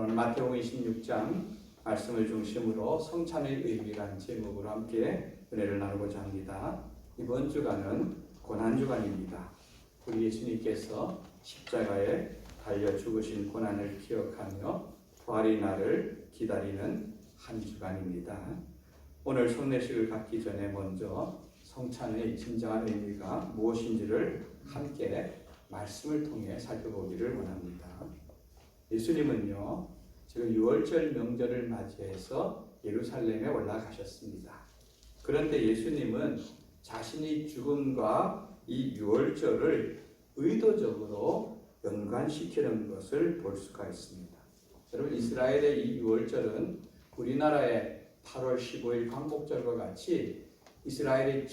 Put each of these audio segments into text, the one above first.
오늘 마태복음 26장 말씀을 중심으로 성찬의 의미라는 제목으로 함께 은혜를 나누고자 합니다. 이번 주간은 고난주간입니다. 우리 예수님께서 십자가에 달려 죽으신 고난을 기억하며 부활의 날을 기다리는 한 주간입니다. 오늘 성례식을 갖기 전에 먼저 성찬의 진정한 의미가 무엇인지를 함께 말씀을 통해 살펴보기를 원합니다. 예수님은요, 지금 유월절 명절을 맞이해서 예루살렘에 올라가셨습니다. 그런데 예수님은 자신의 죽음과 이 유월절을 의도적으로 연관시키는 것을 볼 수가 있습니다. 여러분, 이스라엘의 이 유월절은 우리나라의 8월 15일 광복절과 같이 이스라엘의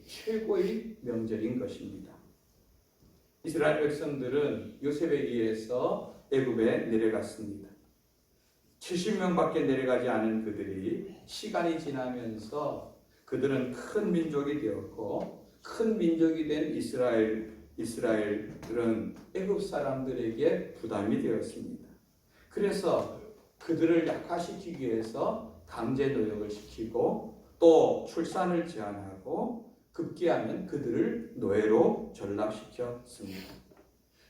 최고의 명절인 것입니다. 이스라엘 백성들은 요셉에 의해서 애굽에 내려갔습니다. 70명밖에 내려가지 않은 그들이 시간이 지나면서 그들은 큰 민족이 되었고, 큰 민족이 된 이스라엘들은 애굽 사람들에게 부담이 되었습니다. 그래서 그들을 약화시키기 위해서 강제 노역을 시키고 또 출산을 제한하고 급기야는 그들을 노예로 전락시켰습니다.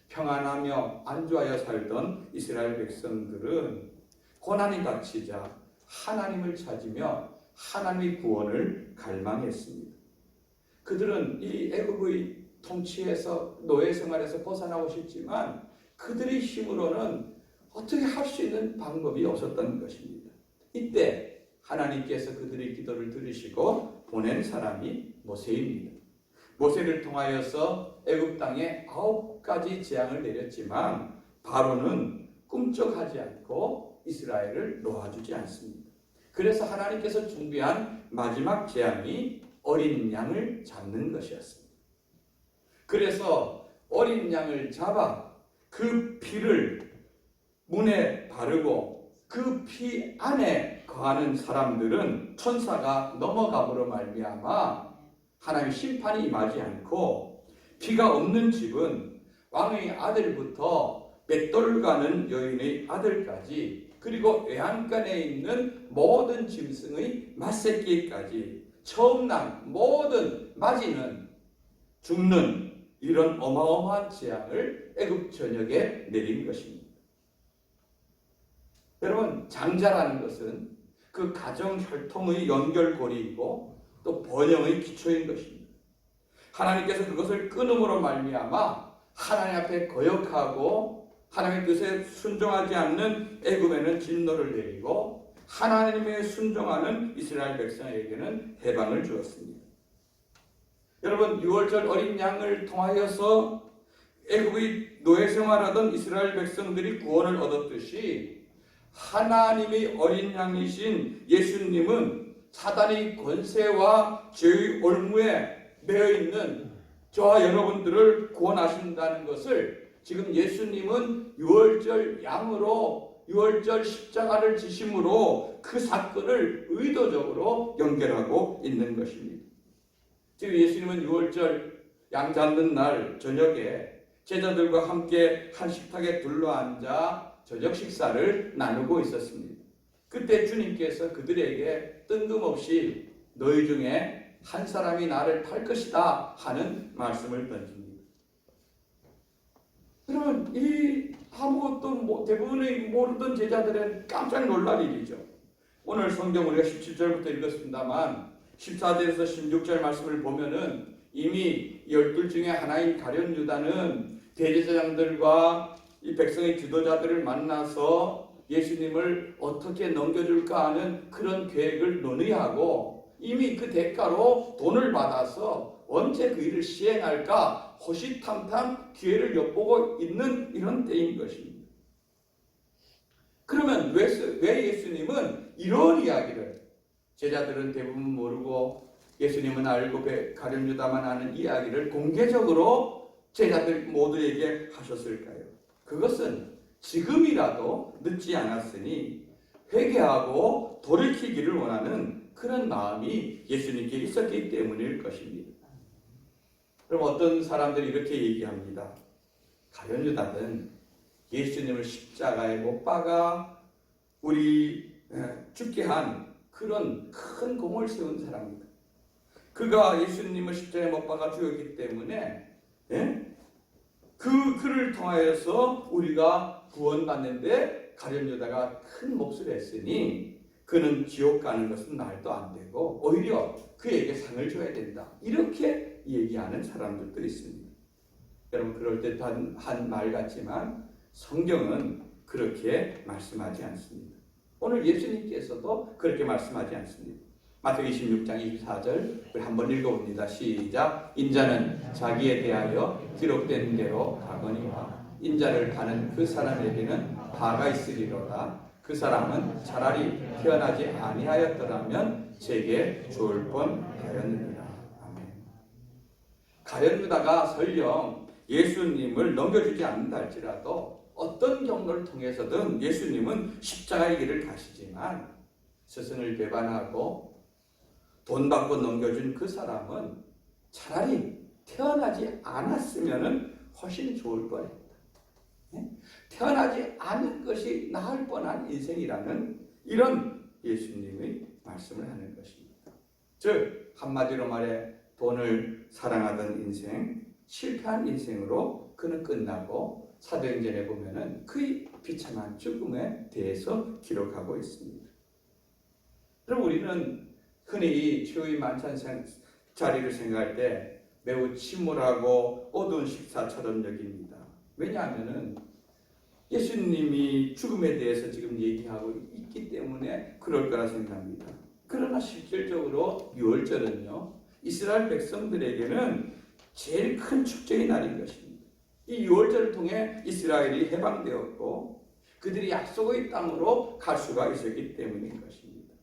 평안하며 안주하여 살던 이스라엘 백성들은 고난이 닥치자 하나님을 찾으며 하나님의 구원을 갈망했습니다. 그들은 이 애굽의 통치에서 노예 생활에서 벗어나고 싶지만 그들의 힘으로는 어떻게 할 수 있는 방법이 없었던 것입니다. 이때 하나님께서 그들의 기도를 들으시고 보낸 사람이 모세입니다. 모세를 통하여서 애굽 땅에 9가지 재앙을 내렸지만 바로는 꿈쩍하지 않고 이스라엘을 놓아주지 않습니다. 그래서 하나님께서 준비한 마지막 재앙이 어린 양을 잡는 것이었습니다. 그래서 어린 양을 잡아 그 피를 문에 바르고 그 피 안에 거하는 사람들은 천사가 넘어감으로 말미암아 하나님의 심판이 임하지 않고, 피가 없는 집은 왕의 아들부터 맷돌 가는 여인의 아들까지, 그리고 외양간에 있는 모든 짐승의 맏새끼까지 처음 난 모든 맞이는 죽는 이런 어마어마한 재앙을 애굽 전역에 내린 것입니다. 여러분, 장자라는 것은 그 가정 혈통의 연결고리이고 또 번영의 기초인 것입니다. 하나님께서 그것을 끊음으로 말미암아 하나님 앞에 거역하고 하나님의 뜻에 순종하지 않는 애굽에는 진노를 내리고 하나님의 순종하는 이스라엘 백성에게는 해방을 주었습니다. 여러분, 유월절 어린 양을 통하여서 애굽의 노예 생활하던 이스라엘 백성들이 구원을 얻었듯이 하나님의 어린 양이신 예수님은 사단의 권세와 죄의 올무에 매여 있는 저와 여러분들을 구원하신다는 것을 지금 예수님은 유월절 양으로 유월절 십자가를 지심으로 그 사건을 의도적으로 연결하고 있는 것입니다. 지금 예수님은 유월절 양 잡는 날 저녁에 제자들과 함께 한 식탁에 둘러앉아 저녁 식사를 나누고 있었습니다. 그때 주님께서 그들에게 뜬금없이 너희 중에 한 사람이 나를 팔 것이다 하는 말씀을 던집니다. 그러면 이 아무것도 대부분의 모르던 제자들은 깜짝 놀랄 일이죠. 오늘 성경 우리가 17절부터 읽었습니다만 14절에서 16절 말씀을 보면은 이미 12 중에 하나인 가룟 유다는 대제사장들과 이 백성의 지도자들을 만나서 예수님을 어떻게 넘겨줄까 하는 그런 계획을 논의하고 이미 그 대가로 돈을 받아서 언제 그 일을 시행할까 호시탐탐 기회를 엿보고 있는 이런 때인 것입니다. 그러면 왜 예수님은 이런 이야기를, 제자들은 대부분 모르고 예수님은 알고 가룟 유다만 아는 이야기를 공개적으로 제자들 모두에게 하셨을까요? 그것은 지금이라도 늦지 않았으니 회개하고 돌이키기를 원하는 그런 마음이 예수님께 있었기 때문일 것입니다. 그럼 어떤 사람들이 이렇게 얘기합니다. 가룟 유다는 예수님을 십자가에 못 박아 우리 죽게 한 그런 큰 공을 세운 사람입니다. 그가 예수님을 십자가에 못 박아 죽였기 때문에 그를 통하여서 우리가 구원받는데 가룟 유다가 큰 몫을 했으니 그는 지옥 가는 것은 말도 안 되고 오히려 그에게 상을 줘야 된다. 이렇게 얘기하는 사람들도 있습니다. 여러분 그럴듯한 말 같지만 성경은 그렇게 말씀하지 않습니다. 오늘 예수님께서도 그렇게 말씀하지 않습니다. 마태복음 26장 24절 우리 한번 읽어봅니다. 시작. 인자는 자기에 대하여 기록된 대로 가거니와 인자를 파는 그 사람에게는 화가 있으리로다. 그 사람은 차라리 태어나지 아니하였더라면 제게 좋을 뻔하였느니라. 아멘. 가룟 유다가 설령 예수님을 넘겨주지 않는다 할지라도 어떤 경로를 통해서든 예수님은 십자가의 길을 가시지만 스승을 배반하고 돈 받고 넘겨준 그 사람은 차라리 태어나지 않았으면 훨씬 좋을 뻔했다. 태어나지 않은 것이 나을 뻔한 인생이라는 이런 예수님의 말씀을 하는 것입니다. 즉 한마디로 말해 돈을 사랑하던 인생, 실패한 인생으로 그는 끝나고 사도행전에 보면은 그의 비참한 죽음에 대해서 기록하고 있습니다. 그럼 우리는 흔히 최후의 만찬 자리를 생각할 때 매우 침울하고 어두운 식사처럼 여깁니다. 왜냐하면은 예수님이 죽음에 대해서 지금 얘기하고 있기 때문에 그럴 거라 생각합니다. 그러나 실질적으로 유월절은요, 이스라엘 백성들에게는 제일 큰 축제의 날인 것입니다. 이 유월절을 통해 이스라엘이 해방되었고 그들이 약속의 땅으로 갈 수가 있었기 때문인 것입니다.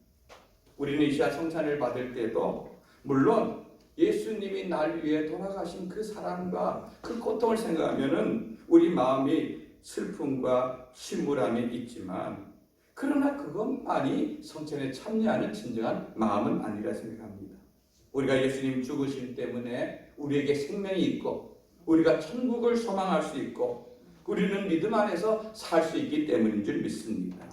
우리는 이시야 성찬을 받을 때도 물론 예수님이 날 위해 돌아가신 그 사랑과 그 고통을 생각하면은 우리 마음이 슬픔과 침울함이 있지만 그러나 그것만이 성찬에 참여하는 진정한 마음은 아니라 생각합니다. 우리가 예수님 죽으심 때문에 우리에게 생명이 있고 우리가 천국을 소망할 수 있고 우리는 믿음 안에서 살 수 있기 때문인 줄 믿습니다.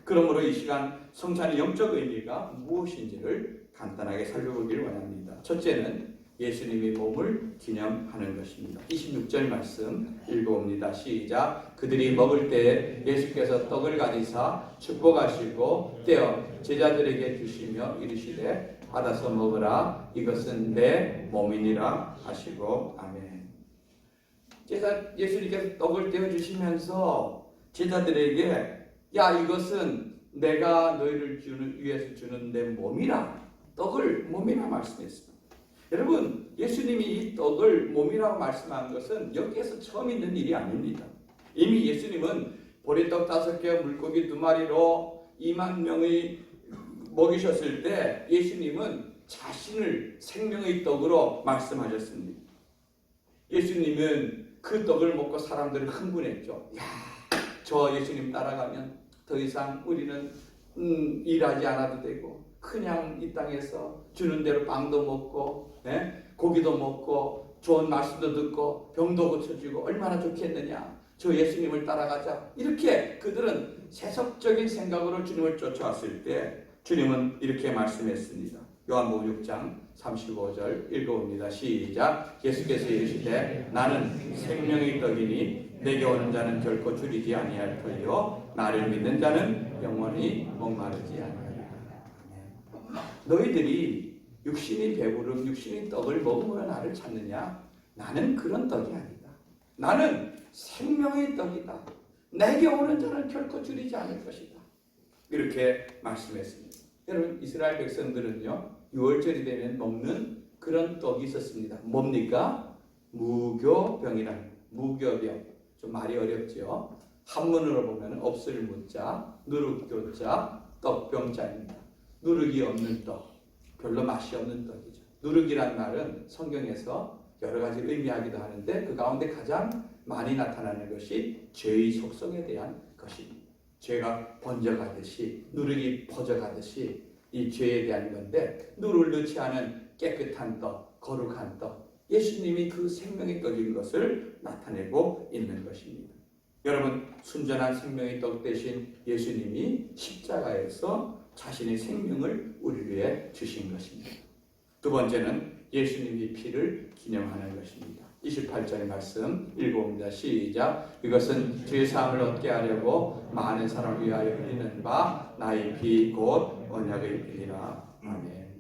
그러므로 이 시간 성찬의 영적 의미가 무엇인지를 간단하게 살펴보기를 원합니다. 첫째는 예수님의 몸을 기념하는 것입니다. 26절 말씀 읽어봅니다. 시작. 그들이 먹을 때 예수께서 떡을 가지사 축복하시고 떼어 제자들에게 주시며 이르시되 받아서 먹으라 이것은 내 몸이니라 하시고 아멘. 예수님께서 떡을 떼어 주시면서 제자들에게 야 이것은 내가 너희를 위해서 주는 내 몸이라 떡을 몸이라 말씀했습니다. 여러분 예수님이 이 떡을 몸이라고 말씀한 것은 여기에서 처음 있는 일이 아닙니다. 이미 예수님은 보리떡 5개 물고기 2마리로 2만 명의 먹이셨을 때 예수님은 자신을 생명의 떡으로 말씀하셨습니다. 예수님은 그 떡을 먹고 사람들을 흥분했죠. 야, 저 예수님 따라가면 더 이상 우리는 일하지 않아도 되고 그냥 이 땅에서 주는 대로 빵도 먹고 고기도 먹고 좋은 말씀도 듣고 병도 고쳐주고 얼마나 좋겠느냐. 저 예수님을 따라가자. 이렇게 그들은 세속적인 생각으로 주님을 쫓아왔을 때 주님은 이렇게 말씀했습니다. 요한복음 6장 35절 읽어봅니다. 시작. 예수께서 이르시되 나는 생명의 떡이니 내게 오는 자는 결코 줄이지 아니할 터이요 나를 믿는 자는 영원히 목마르지 아니하리라. 너희들이 육신이 배부른 육신의 떡을 먹으므로 나를 찾느냐? 나는 그런 떡이 아니다. 나는 생명의 떡이다. 내게 오는 자는 결코 줄이지 않을 것이다. 이렇게 말씀했습니다. 여러분 이스라엘 백성들은요 유월절이 되면 먹는 그런 떡이 있었습니다. 뭡니까? 무교병이라는 무교병. 좀 말이 어렵죠. 한문으로 보면 없을 무자, 누룩교자, 떡병자입니다. 누룩이 없는 떡, 별로 맛이 없는 떡이죠. 누룩이란 말은 성경에서 여러 가지 의미하기도 하는데 그 가운데 가장 많이 나타나는 것이 죄의 속성에 대한 것입니다. 죄가 번져가듯이 누룩이 퍼져가듯이 이 죄에 대한 건데 누룩을 넣지 않은 깨끗한 떡, 거룩한 떡, 예수님이 그 생명의 떡인 것을 나타내고 있는 것입니다. 여러분, 순전한 생명의 떡 대신 예수님이 십자가에서 자신의 생명을 우리 위해 주신 것입니다. 두 번째는 예수님의 피를 기념하는 것입니다. 28절의 말씀 읽어봅니다. 시작. 이것은 죄 사함을 얻게 하려고 많은 사람을 위하여 흘리는 바 나의 피 곧 언약의 피니라. 아멘.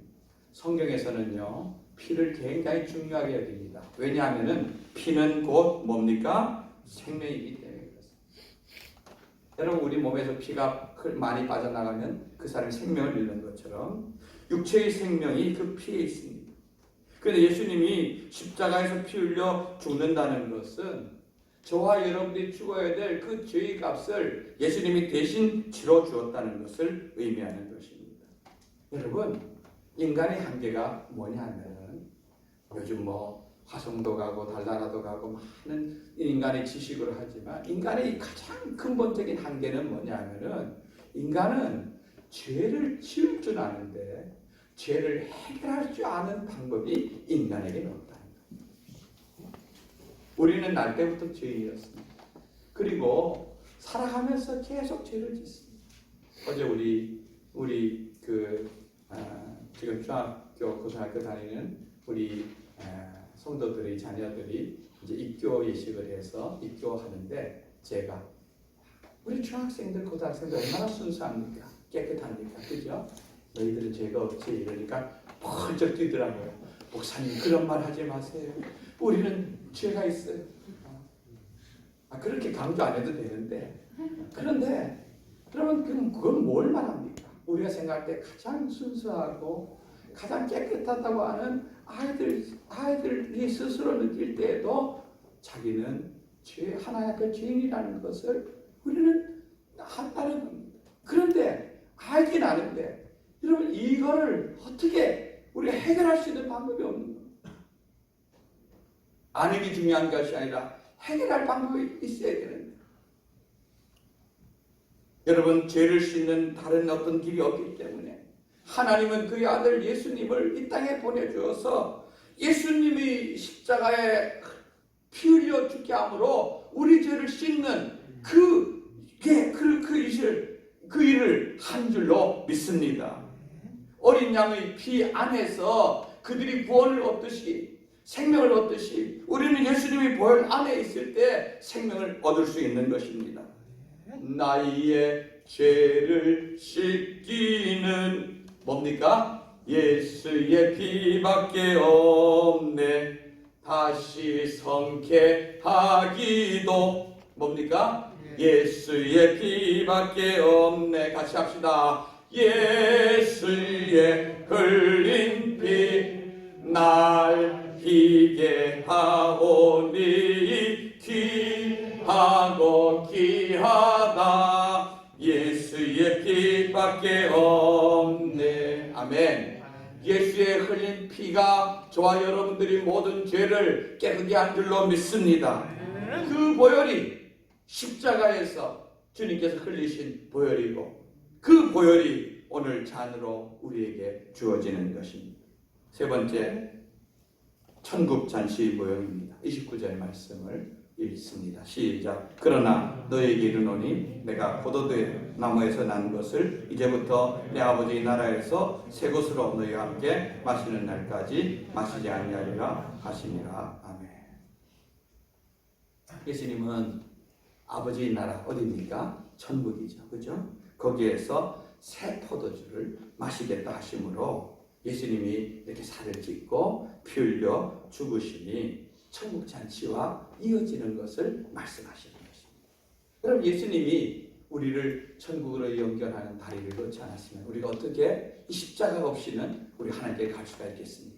성경에서는요, 피를 굉장히 중요하게 여깁니다. 왜냐하면 피는 곧 뭡니까? 생명이기 때문에 그렇습니다. 여러분, 우리 몸에서 피가 많이 빠져나가면 그 사람이 생명을 잃는 것처럼 육체의 생명이 그 피에 있습니다. 그런데 예수님이 십자가에서 피 흘려 죽는다는 것은 저와 여러분들이 죽어야 될 그 죄의 값을 예수님이 대신 치러 주었다는 것을 의미하는 것입니다. 여러분, 인간의 한계가 뭐냐면 요즘 화성도 가고 달나라도 가고 많은 인간의 지식으로 하지만 인간의 가장 근본적인 한계는 뭐냐면은 인간은 죄를 지을 줄 아는데 죄를 해결할 줄 아는 방법이 인간에게는 없다는 겁니다. 우리는 날 때부터 죄인이었습니다. 그리고 살아가면서 계속 죄를 짓습니다. 어제 우리 지금 중학교, 고등학교 다니는 우리 성도들의 자녀들이 이제 입교 예식을 해서 입교하는데 제가 우리 중학생들, 고등학생들 얼마나 순수합니까? 깨끗합니까? 그죠? 너희들은 죄가 없지? 이러니까 펄쩍 뛰더라고요. 목사님, 그런 말 하지 마세요. 우리는 죄가 있어요. 그렇게 강조 안 해도 되는데, 그런데 여러분, 그건 뭘 말합니까? 우리가 생각할 때 가장 순수하고 가장 깨끗하다고 하는 아이들이 스스로 느낄 때에도 자기는 하나의 앞에 죄인이라는 것을 우리는 한다는 겁니다. 그런데 알긴 아는데 여러분, 이거를 어떻게 우리가 해결할 수 있는 방법이 없는 겁니다. 아는 게 중요한 것이 아니라 해결할 방법이 있어야 되는데, 여러분, 죄를 씻는 다른 어떤 길이 없기 때문에 하나님은 그의 아들 예수님을 이 땅에 보내주어서 예수님이 십자가에 피 흘려 죽게 함으로 우리 죄를 씻는 그 일을 한 줄로 믿습니다. 어린 양의 피 안에서 그들이 구원을 얻듯이, 생명을 얻듯이 우리는 예수님의 보혈 안에 있을 때 생명을 얻을 수 있는 것입니다. 나의 죄를 씻기는 뭡니까? 예수의 피밖에 없네. 다시 성케하기도 뭡니까? 예수의 피밖에 없네. 같이 합시다. 예수의 흘린 피 날 희게 하오니 귀하고 귀하다. 예수의 피밖에 없네. 아멘. 예수의 흘린 피가 저와 여러분들이 모든 죄를 깨끗게 한 줄로 믿습니다. 그 보혈이 십자가에서 주님께서 흘리신 보혈이고 그 보혈이 오늘 잔으로 우리에게 주어지는 것입니다. 세 번째, 천국 잔치 모형입니다. 29절 말씀을 읽습니다. 시작. 그러나 너에게 이르노니 내가 포도대 나무에서 난 것을 이제부터 내 아버지의 나라에서 새 것으로 너희와 함께 마시는 날까지 마시지 아니하리라 하시니라. 아멘. 예수님은 아버지의 나라 어디입니까? 천국이죠. 그죠? 거기에서 새 포도주를 마시겠다 하심으로 예수님이 이렇게 살을 찢고 피 흘려 죽으시니 천국 잔치와 이어지는 것을 말씀하시는 것입니다. 그럼 예수님이 우리를 천국으로 연결하는 다리를 놓지 않았으면 우리가 어떻게 이 십자가 없이는 우리 하나님께 갈 수가 있겠습니까?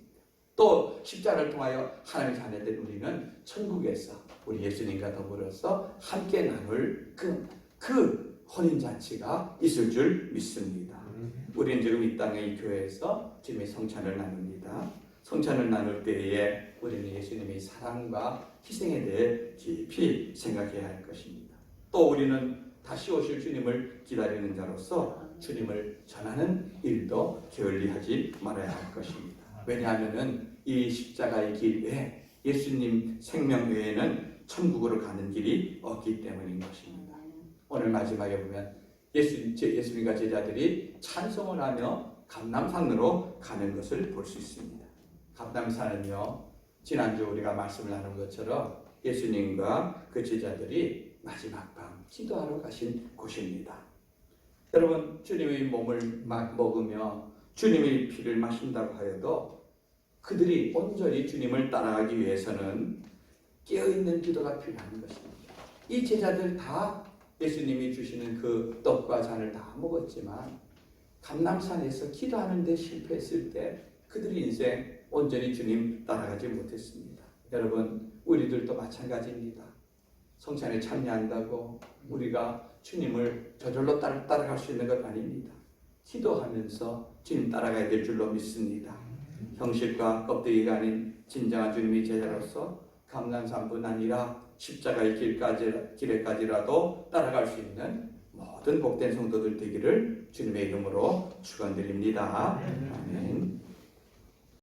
또 십자가를 통하여 하나님의 자녀된 우리는 천국에서 우리 예수님과 더불어서 함께 나눌 그 혼인잔치가 있을 줄 믿습니다. 우리는 지금 이 땅의 교회에서 주님의 성찬을 나눕니다. 성찬을 나눌 때에 우리는 예수님의 사랑과 희생에 대해 깊이 생각해야 할 것입니다. 또 우리는 다시 오실 주님을 기다리는 자로서 주님을 전하는 일도 게을리하지 말아야 할 것입니다. 왜냐하면 이 십자가의 길 외에 예수님 생명 외에는 천국으로 가는 길이 없기 때문인 것입니다. 오늘 마지막에 보면 예수님과 제자들이 찬송을 하며 감람산으로 가는 것을 볼 수 있습니다. 감람산은요, 지난주 우리가 말씀을 나눈 것처럼 예수님과 그 제자들이 마지막 밤 기도하러 가신 곳입니다. 여러분, 주님의 몸을 먹으며 주님의 피를 마신다고 하여도 그들이 온전히 주님을 따라가기 위해서는 깨어있는 기도가 필요한 것입니다. 이 제자들 다 예수님이 주시는 그 떡과 잔을 다 먹었지만 감람산에서 기도하는 데 실패했을 때 그들의 인생 온전히 주님 따라가지 못했습니다. 여러분, 우리들도 마찬가지입니다. 성찬에 참여한다고 우리가 주님을 저절로 따라갈 수 있는 것 아닙니다. 기도하면서 주님 따라가야 될 줄로 믿습니다. 형식과 껍데기가 아닌 진정한 주님의 제자로서 감람산뿐 아니라 십자가의 길에까지라도 따라갈 수 있는 모든 복된 성도들 되기를 주님의 이름으로 축원드립니다. 아멘.